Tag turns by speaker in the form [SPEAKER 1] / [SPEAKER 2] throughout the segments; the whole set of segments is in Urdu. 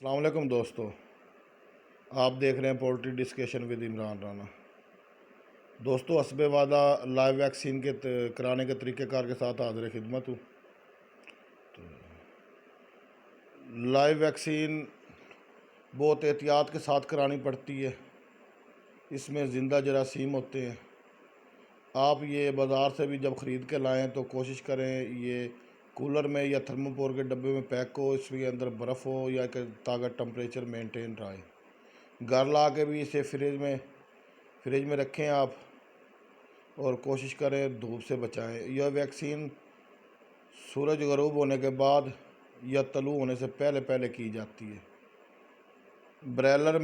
[SPEAKER 1] السلام علیکم دوستو، آپ دیکھ رہے ہیں poultry discussion with Imran Rana. دوستو، حسب وعدہ لائیو ویکسین کے کرانے کے طریقہ کار کے ساتھ حاضر خدمت ہوں۔ لائیو ویکسین بہت احتیاط کے ساتھ کرانی پڑتی ہے، اس میں زندہ جراثیم ہوتے ہیں۔ آپ یہ بازار سے بھی جب خرید کے لائیں تو کوشش کریں یہ کولر میں یا تھرموپور کے ڈبے میں پیک ہو، اس کے اندر برف ہو یا کہ تاکہ ٹمپریچر مینٹین رہے۔ گھر لا کے بھی اسے فریج میں رکھیں آپ، اور کوشش کریں دھوپ سے بچائیں۔ یہ ویکسین سورج غروب ہونے کے بعد یا طلوع ہونے سے پہلے کی جاتی ہے۔ برائلر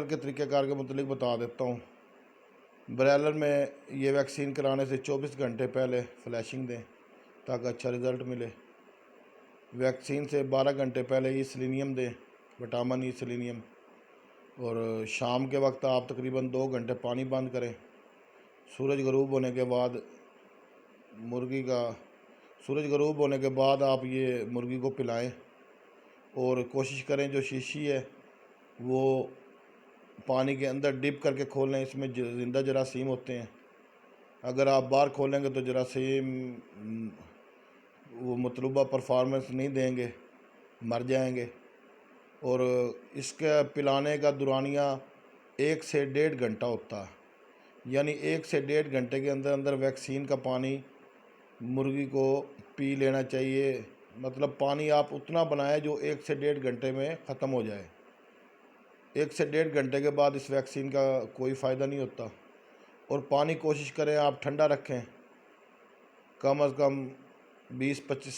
[SPEAKER 1] کے طریقہ کار کے متعلق بتا دیتا ہوں۔ برائلر میں یہ ویکسین کرانے سے 24 گھنٹے پہلے فلیشنگ دیں تاکہ اچھا رزلٹ ملے۔ ویکسین سے 12 گھنٹے پہلے ای سیلینیم دیں، وٹامن ای سیلینیم، اور شام کے وقت آپ تقریباً 2 گھنٹے پانی بند کریں۔ سورج غروب ہونے کے بعد آپ یہ مرغی کو پلائیں، اور کوشش کریں جو شیشی ہے وہ پانی کے اندر ڈپ کر کے کھولیں، اس میں زندہ جراثیم ہوتے ہیں۔ اگر آپ باہر کھولیں گے تو جراثیم وہ مطلوبہ پرفارمنس نہیں دیں گے، مر جائیں گے۔ اور اس کے پلانے کا دورانیہ 1 سے 1.5 گھنٹہ ہوتا ہے، یعنی 1 سے 1.5 گھنٹے کے اندر ویکسین کا پانی مرغی کو پی لینا چاہیے۔ مطلب پانی آپ اتنا بنائیں جو 1 سے 1.5 گھنٹے میں ختم ہو جائے۔ 1 سے 1.5 گھنٹے کے بعد اس ویکسین کا کوئی فائدہ نہیں ہوتا۔ اور پانی کوشش کریں آپ ٹھنڈا رکھیں، کم از کم 20-25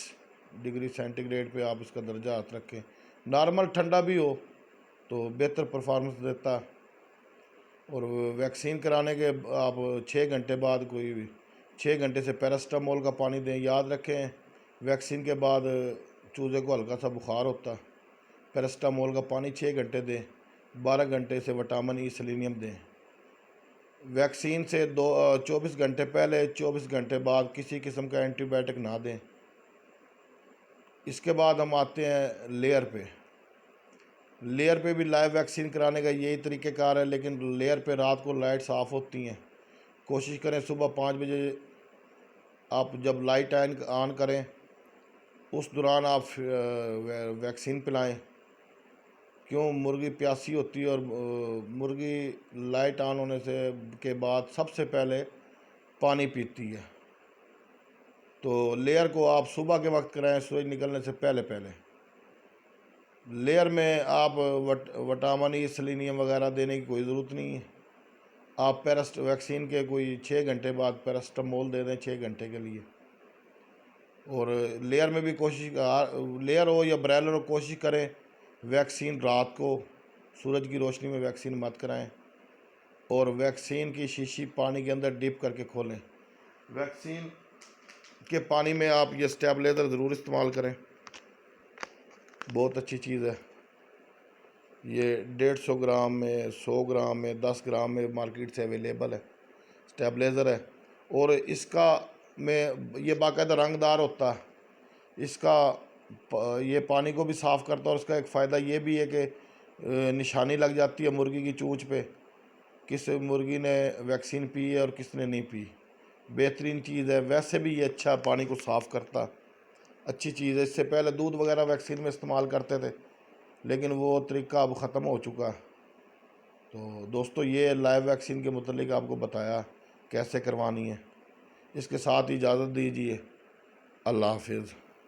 [SPEAKER 1] ڈگری سینٹی گریڈ پہ آپ اس کا درجہ حرارت رکھیں۔ نارمل ٹھنڈا بھی ہو تو بہتر پرفارمنس دیتا ہے۔ اور ویکسین کرانے کے آپ 6 گھنٹے بعد 6 گھنٹے سے پیراسٹامول کا پانی دیں۔ یاد رکھیں ویکسین کے بعد چوزے کو ہلکا سا بخار ہوتا ہے، پیراسٹامول کا پانی 6 گھنٹے دیں، 12 گھنٹے سے وٹامن ای سیلینیم دیں۔ ویکسین سے 24 گھنٹے پہلے 24 گھنٹے بعد کسی قسم کا اینٹی بائیوٹک نہ دیں۔ اس کے بعد ہم آتے ہیں لیئر پہ۔ لیئر پہ بھی لائیو ویکسین کرانے کا یہی طریقہ کار ہے، لیکن لیئر پہ رات کو لائٹس آف ہوتی ہیں۔ کوشش کریں صبح 5 بجے آپ جب لائٹ آن کریں اس دوران آپ ویکسین پلائیں، کیوں مرغی پیاسی ہوتی ہے، اور مرغی لائٹ آن ہونے کے بعد سب سے پہلے پانی پیتی ہے۔ تو لیئر کو آپ صبح کے وقت کرائیں، سورج نکلنے سے پہلے۔ لیئر میں آپ وٹامن ای سیلینیم وغیرہ دینے کی کوئی ضرورت نہیں ہے۔ آپ ویکسین کے کوئی 6 گھنٹے بعد پیراسٹامول دے دیں 6 گھنٹے کے لیے۔ اور لیئر میں بھی لیئر ہو یا برائلر ہو، کوشش کریں ویکسین رات کو سورج کی روشنی میں ویکسین مت کرائیں، اور ویکسین کی شیشی پانی کے اندر ڈپ کر کے کھولیں۔ ویکسین کے پانی میں آپ یہ اسٹیبلائزر ضرور استعمال کریں، بہت اچھی چیز ہے۔ یہ 150 گرام میں، 100 گرام میں، 10 گرام میں مارکیٹ سے اویلیبل ہے، اسٹیبلائزر ہے۔ اور اس کا یہ باقاعدہ رنگ دار ہوتا ہے، اس کا یہ پانی کو بھی صاف کرتا ہے، اور اس کا ایک فائدہ یہ بھی ہے کہ نشانی لگ جاتی ہے مرغی کی چونچ پہ، کس مرغی نے ویکسین پی ہے اور کس نے نہیں پی۔ بہترین چیز ہے، ویسے بھی یہ اچھا پانی کو صاف کرتا، اچھی چیز ہے۔ اس سے پہلے دودھ وغیرہ ویکسین میں استعمال کرتے تھے، لیکن وہ طریقہ اب ختم ہو چکا ہے۔ تو دوستو، یہ لائیو ویکسین کے متعلق آپ کو بتایا کیسے کروانی ہے۔ اس کے ساتھ اجازت دیجیے، اللہ حافظ۔